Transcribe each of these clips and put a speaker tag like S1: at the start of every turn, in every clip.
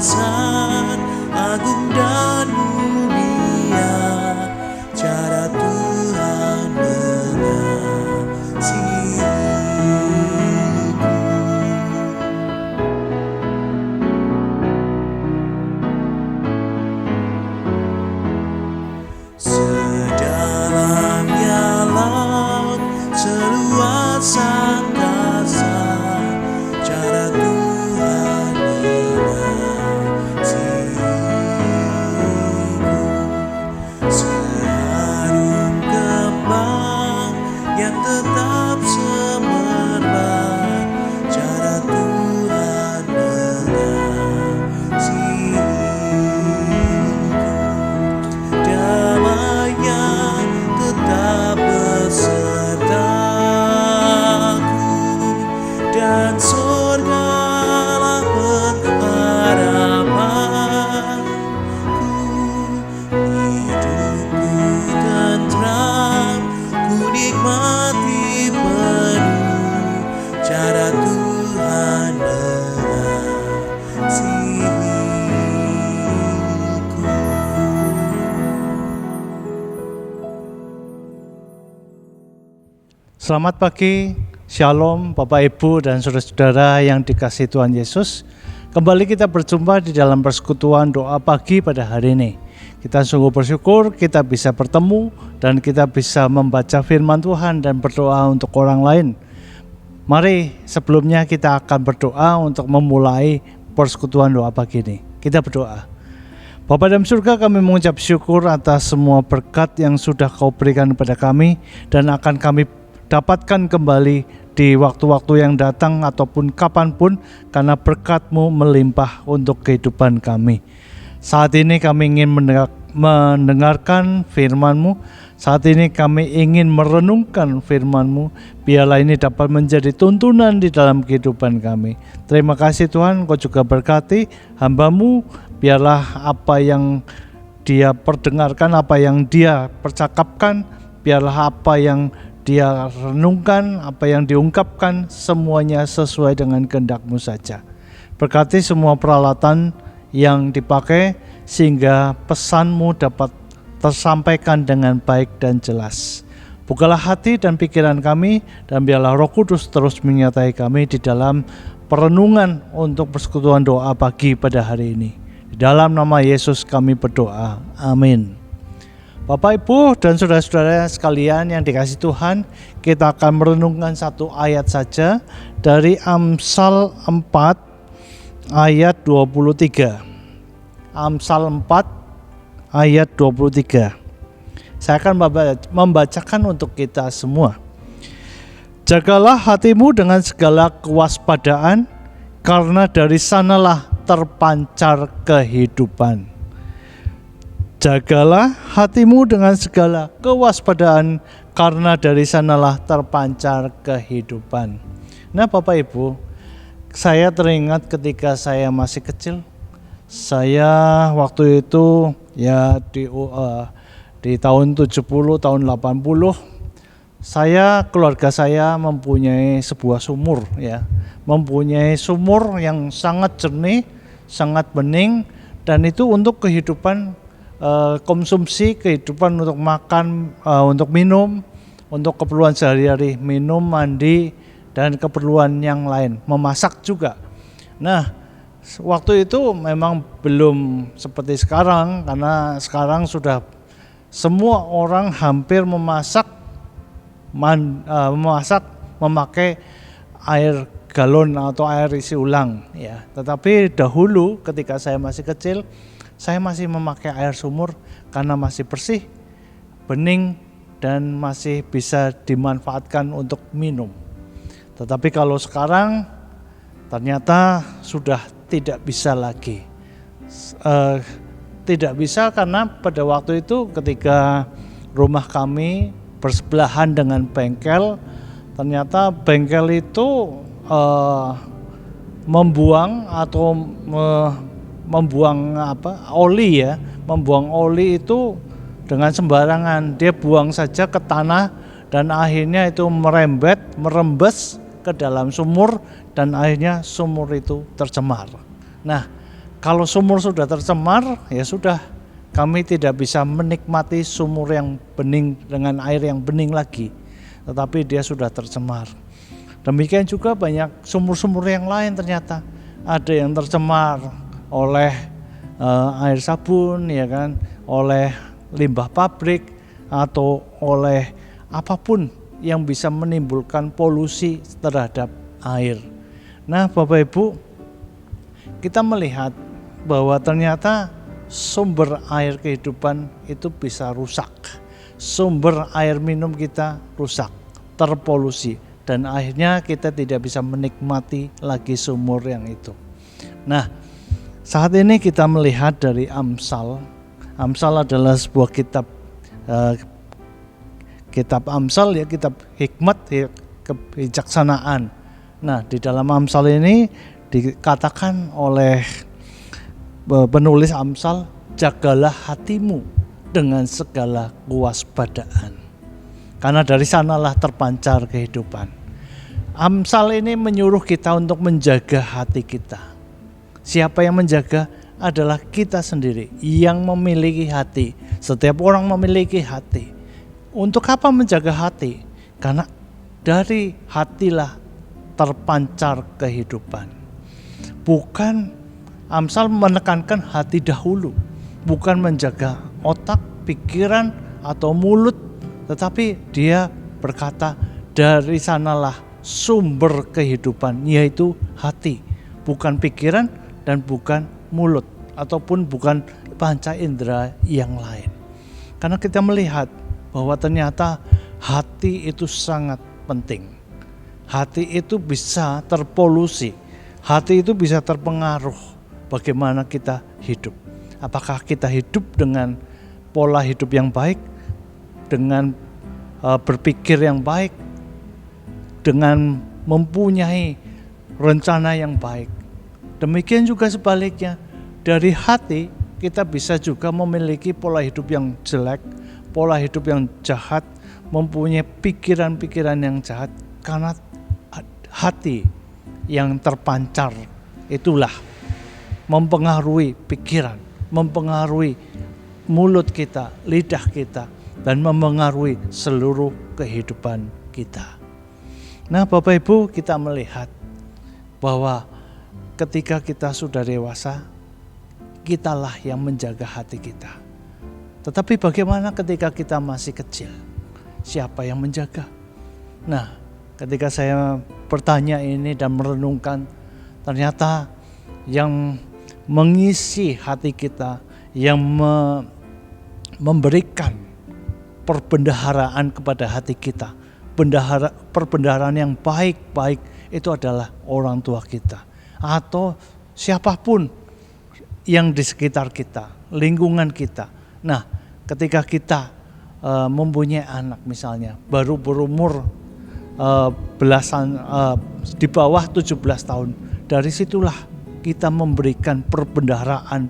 S1: besar, agung dan mulia, cara Tuhan mengasihiku. Sedalamnya laut, seluas angkasa, cara Tuhan mengasihiku. Seharum kembang yang tetap semerbak, cara Tuhan mengasihiku. Damai-Nya tetap besertaku, dan surgalah pengharapanku. Hidupku tentram, ku nikmati penuh, cara Tuhan mengasihiku.
S2: Selamat pagi, Shalom Bapak Ibu dan saudara-saudara yang dikasihi Tuhan Yesus. Kembali kita berjumpa di dalam persekutuan doa pagi pada hari ini. Kita sungguh bersyukur kita bisa bertemu dan kita bisa membaca firman Tuhan dan berdoa untuk orang lain. Mari sebelumnya kita akan berdoa untuk memulai persekutuan doa pagi ini. Kita berdoa. Bapa dalam surga, kami mengucap syukur atas semua berkat yang sudah Kau berikan kepada kami dan akan kami dapatkan kembali di waktu-waktu yang datang ataupun kapanpun, karena berkat-Mu melimpah untuk kehidupan kami. Saat ini kami ingin mendengarkan firman-Mu. Saat ini kami ingin merenungkan firman-Mu. Biarlah ini dapat menjadi tuntunan di dalam kehidupan kami. Terima kasih Tuhan, Kau juga berkati hamba-Mu. Biarlah apa yang dia perdengarkan, apa yang dia percakapkan, biarlah apa yang dia renungkan, apa yang diungkapkan, semuanya sesuai dengan kehendak-Mu saja. Berkati semua peralatan yang dipakai sehingga pesan-Mu dapat tersampaikan dengan baik dan jelas. Bukalah hati dan pikiran kami, dan biarlah Roh Kudus terus menyertai kami di dalam perenungan untuk persekutuan doa pagi pada hari ini. Di dalam nama Yesus kami berdoa. Amin. Bapak, Ibu, dan saudara-saudara sekalian yang dikasihi Tuhan, kita akan merenungkan satu ayat saja dari Amsal 4 ayat 23. Amsal 4 ayat 23. Saya akan membacakan untuk kita semua. Jagalah hatimu dengan segala kewaspadaan, karena dari sanalah terpancar kehidupan. Jagalah hatimu dengan segala kewaspadaan, karena dari sanalah terpancar kehidupan. Nah Bapak Ibu, saya teringat ketika saya masih kecil. Saya waktu itu ya di tahun 70, tahun 80, keluarga saya mempunyai sebuah sumur ya. Mempunyai sumur yang sangat jernih, sangat bening, dan itu untuk kehidupan konsumsi, kehidupan untuk makan, untuk minum, untuk keperluan sehari-hari, minum, mandi, dan keperluan yang lain, memasak juga. Nah, waktu itu memang belum seperti sekarang, karena sekarang sudah semua orang hampir memakai air galon atau air isi ulang ya. Tetapi dahulu ketika saya masih kecil, saya masih memakai air sumur karena masih bersih, bening, dan masih bisa dimanfaatkan untuk minum. Tetapi kalau sekarang ternyata sudah tidak bisa lagi. Tidak bisa karena pada waktu itu ketika rumah kami bersebelahan dengan bengkel, ternyata bengkel itu membuang oli ya, membuang oli itu dengan sembarangan. Dia buang saja ke tanah dan akhirnya itu merembes ke dalam sumur dan akhirnya sumur itu tercemar. Nah, Kalau sumur sudah tercemar, ya sudah, kami tidak bisa menikmati sumur yang bening dengan air yang bening lagi, tetapi dia sudah tercemar. Demikian juga banyak sumur-sumur yang lain ternyata ada yang tercemar oleh air sabun, ya kan, oleh limbah pabrik atau oleh apapun yang bisa menimbulkan polusi terhadap air. Nah, Bapak Ibu, kita melihat bahwa ternyata sumber air kehidupan itu bisa rusak. Sumber air minum kita rusak, terpolusi, dan akhirnya kita tidak bisa menikmati lagi sumur yang itu. Nah, saat ini kita melihat dari Amsal. Amsal adalah sebuah kitab Amsal, ya, kitab hikmat, ya, kebijaksanaan. Nah, di dalam Amsal ini dikatakan oleh penulis Amsal, jagalah hatimu dengan segala kewaspadaan, karena dari sanalah terpancar kehidupan. Amsal ini menyuruh kita untuk menjaga hati kita. Siapa yang menjaga? Adalah kita sendiri yang memiliki hati. Setiap orang memiliki hati. Untuk apa menjaga hati? Karena dari hatilah terpancar kehidupan. Bukan, Amsal menekankan hati dahulu, bukan menjaga otak, pikiran, atau mulut, tetapi dia berkata dari sanalah sumber kehidupan, yaitu hati, bukan pikiran dan bukan mulut, ataupun bukan panca indera yang lain. Karena kita melihat bahwa ternyata hati itu sangat penting. Hati itu bisa terpolusi, hati itu bisa terpengaruh bagaimana kita hidup. Apakah kita hidup dengan pola hidup yang baik, dengan berpikir yang baik, dengan mempunyai rencana yang baik. Demikian juga sebaliknya, dari hati kita bisa juga memiliki pola hidup yang jelek, pola hidup yang jahat, mempunyai pikiran-pikiran yang jahat, karena hati yang terpancar itulah mempengaruhi pikiran, mempengaruhi mulut kita, lidah kita, dan mempengaruhi seluruh kehidupan kita. Nah, Bapak Ibu, kita melihat bahwa ketika kita sudah dewasa, kitalah yang menjaga hati kita. Tetapi bagaimana ketika kita masih kecil? Siapa yang menjaga? Nah, ketika saya bertanya ini dan merenungkan, ternyata yang mengisi hati kita, yang memberikan perbendaharaan kepada hati kita, perbendaharaan yang baik-baik, itu adalah orang tua kita atau siapapun yang di sekitar kita, lingkungan kita. Nah, ketika kita mempunyai anak misalnya, baru berumur di bawah 17 tahun, dari situlah kita memberikan perbendaharaan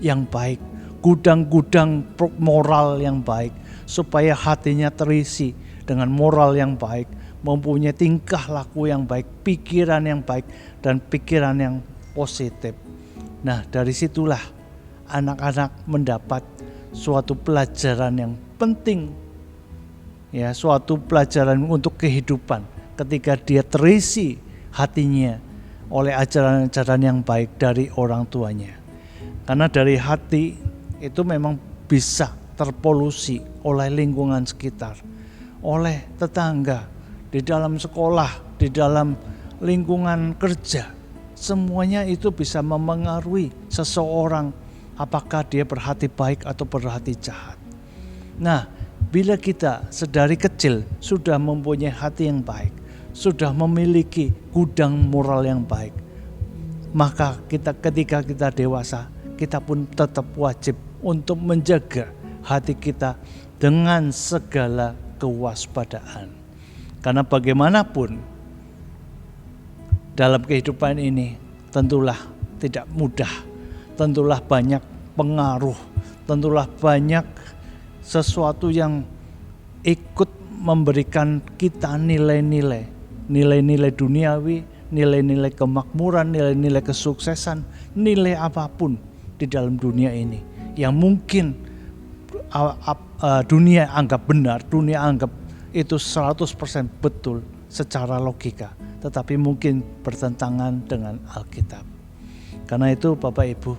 S2: yang baik, gudang-gudang moral yang baik, supaya hatinya terisi dengan moral yang baik, mempunyai tingkah laku yang baik, pikiran yang baik, dan pikiran yang positif. Nah, dari situlah anak-anak mendapat suatu pelajaran yang penting, ya, suatu pelajaran untuk kehidupan ketika dia terisi hatinya oleh ajaran-ajaran yang baik dari orang tuanya. Karena dari hati itu memang bisa terpolusi oleh lingkungan sekitar, oleh tetangga, di dalam sekolah, di dalam lingkungan kerja. Semuanya itu bisa memengaruhi seseorang, apakah dia berhati baik atau berhati jahat. Nah, bila kita sedari kecil sudah mempunyai hati yang baik, sudah memiliki gudang moral yang baik, maka ketika kita dewasa, kita pun tetap wajib untuk menjaga hati kita dengan segala kewaspadaan. Karena bagaimanapun dalam kehidupan ini tentulah tidak mudah, tentulah banyak pengaruh, tentulah banyak sesuatu yang ikut memberikan kita nilai-nilai duniawi nilai-nilai kemakmuran, nilai-nilai kesuksesan, nilai apapun di dalam dunia ini yang mungkin dunia anggap benar, dunia anggap itu 100% betul secara logika, tetapi mungkin bertentangan dengan Alkitab. Karena itu Bapak Ibu,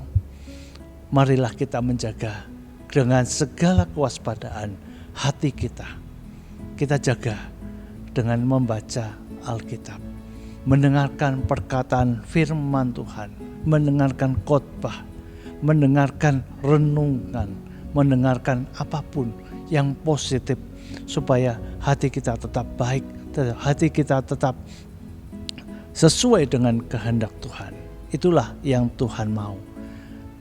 S2: marilah kita menjaga dengan segala kewaspadaan hati kita. Kita jaga dengan membaca Alkitab, mendengarkan perkataan firman Tuhan, mendengarkan khotbah, mendengarkan renungan, mendengarkan apapun yang positif, supaya hati kita tetap baik, hati kita tetap sesuai dengan kehendak Tuhan. Itulah yang Tuhan mau.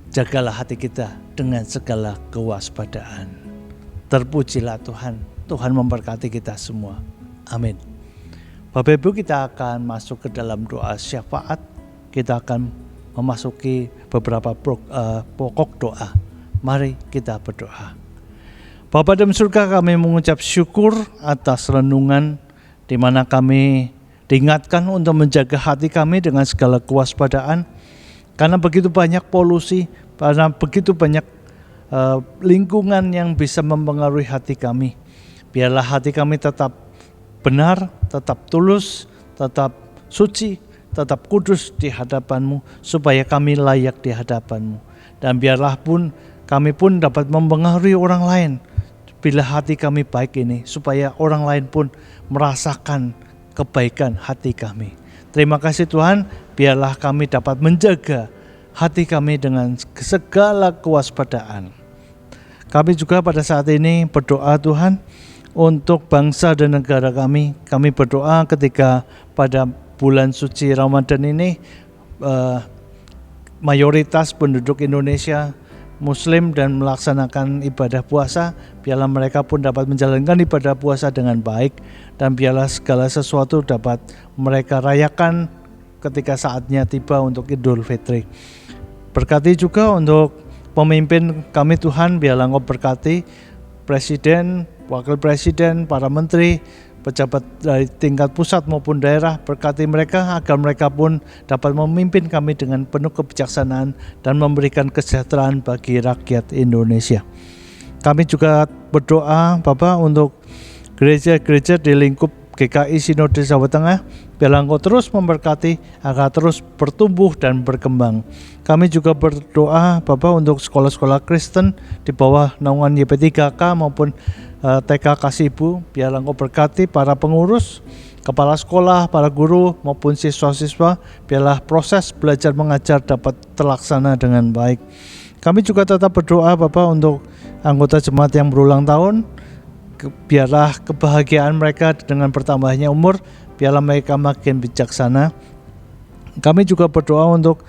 S2: Jagalah hati kita dengan segala kewaspadaan. Terpujilah Tuhan. Tuhan memberkati kita semua. Amin. Bapak Ibu, kita akan masuk ke dalam doa syafaat. Kita akan memasuki beberapa pokok doa. Mari kita berdoa. Bapa dalam surga, kami mengucap syukur atas renungan di mana kami diingatkan untuk menjaga hati kami dengan segala kewaspadaan. Karena begitu banyak polusi, karena begitu banyak lingkungan yang bisa mempengaruhi hati kami. Biarlah hati kami tetap benar, tetap tulus, tetap suci, tetap kudus di hadapan-Mu, supaya kami layak di hadapan-Mu. Dan biarlah pun kami pun dapat mempengaruhi orang lain bila hati kami baik ini, supaya orang lain pun merasakan kebaikan hati kami. Terima kasih Tuhan, biarlah kami dapat menjaga hati kami dengan segala kewaspadaan. Kami juga pada saat ini berdoa Tuhan untuk bangsa dan negara kami. Kami berdoa ketika pada bulan suci Ramadan ini mayoritas penduduk Indonesia Muslim dan melaksanakan ibadah puasa. Biarlah mereka pun dapat menjalankan ibadah puasa dengan baik, dan biarlah segala sesuatu dapat mereka rayakan ketika saatnya tiba untuk Idul Fitri. Berkati juga untuk pemimpin kami Tuhan, biarlah Engkau berkati Presiden, Wakil Presiden, para menteri, pejabat dari tingkat pusat maupun daerah. Berkati mereka agar mereka pun dapat memimpin kami dengan penuh kebijaksanaan dan memberikan kesejahteraan bagi rakyat Indonesia. Kami juga berdoa Bapak untuk gereja-gereja di lingkup GKI Sinode Jawa Tengah. Biarlah Engkau terus memberkati agar terus bertumbuh dan berkembang. Kami juga berdoa Bapak untuk sekolah-sekolah Kristen di bawah naungan YP3K maupun TK Kasibu. Biarlah Engkau berkati para pengurus, kepala sekolah, para guru maupun siswa-siswa. Biarlah proses belajar mengajar dapat terlaksana dengan baik. Kami juga tetap berdoa Bapak untuk anggota jemaat yang berulang tahun. Biarlah kebahagiaan mereka dengan bertambahnya umur, biarlah mereka makin bijaksana. Kami juga berdoa untuk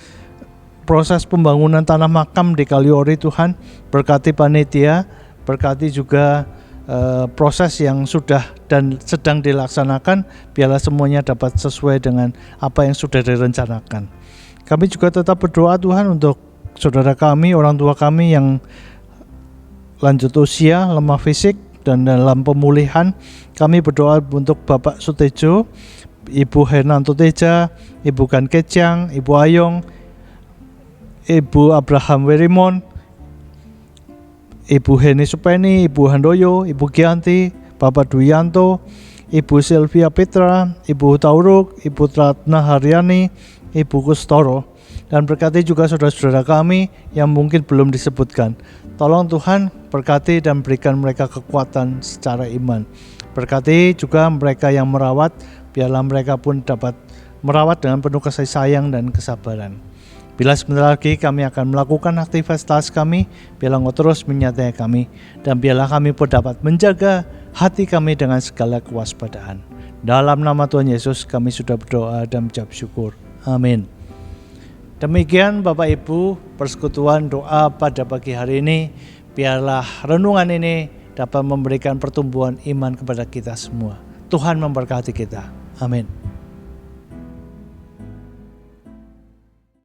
S2: proses pembangunan tanah makam di Kaliori Tuhan. Berkati panitia, berkati juga proses yang sudah dan sedang dilaksanakan. Biarlah semuanya dapat sesuai dengan apa yang sudah direncanakan. Kami juga tetap berdoa Tuhan untuk saudara kami, orang tua kami yang lanjut usia, lemah fisik, dan dalam pemulihan. Kami berdoa untuk Bapak Sutejo, Ibu Hernanto Teja, Ibu Gan Kecang, Ibu Ayong, Ibu Abraham Werimon, Ibu Heni Supeni, Ibu Handoyo, Ibu Gianti, Bapak Duyanto, Ibu Sylvia Petra, Ibu Tauruk, Ibu Ratna Haryani, Ibu Kustoro. Dan berkati juga saudara-saudara kami yang mungkin belum disebutkan. Tolong Tuhan berkati dan berikan mereka kekuatan secara iman. Berkati juga mereka yang merawat, biarlah mereka pun dapat merawat dengan penuh kasih sayang dan kesabaran. Bila sebentar lagi kami akan melakukan aktivitas kami, biarlah Engkau terus menyertai kami, dan biarlah kami pun dapat menjaga hati kami dengan segala kewaspadaan. Dalam nama Tuhan Yesus kami sudah berdoa dan mengucap syukur. Amin. Demikian Bapak Ibu persekutuan doa pada pagi hari ini. Biarlah renungan ini dapat memberikan pertumbuhan iman kepada kita semua. Tuhan memberkati kita. Amin.